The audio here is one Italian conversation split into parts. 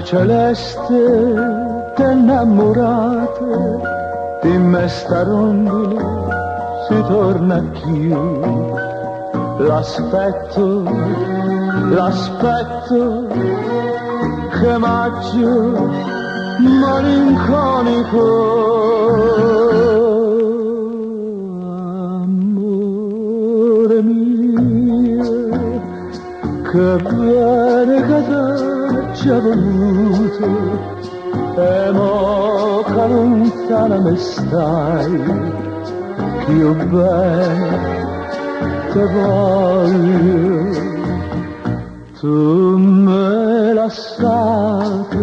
celeste t'innamorate, in me sta rondine si torna più. L'aspetto che maggio malinconico. Amore mio, che bene che t'ha già voluto, e mo che lontana me stai, che io bene te voglio. Tu me lasciate,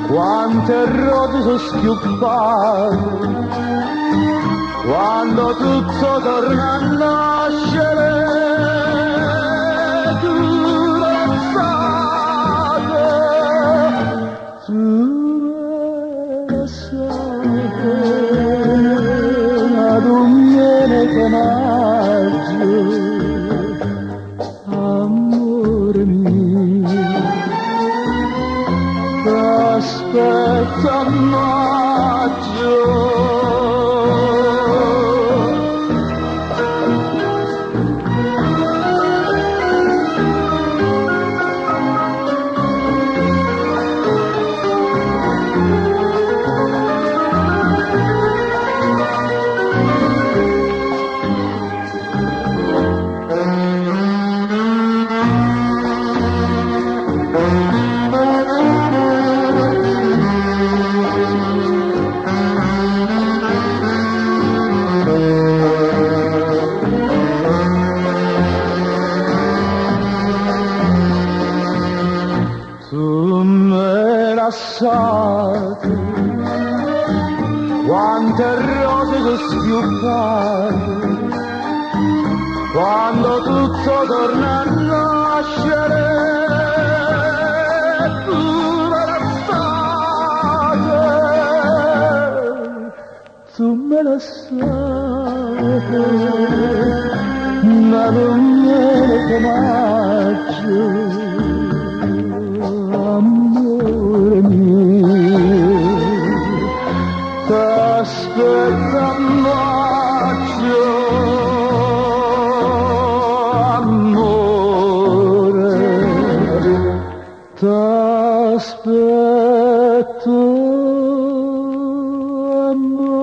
quante rose sono schioppate, quando tutto torna a nascere. Tu me lasciate, tu me lasciate, ad un miele che maggio. Amore mio, t'aspetta a maggio. Quante rose sono schioppate, quando tutto torna a nascere. Tu me lasciate, tu me lasciate, ma non viene che maggio. Amore mio, t'aspetta a maggio. Amore, t'aspetto a maggio.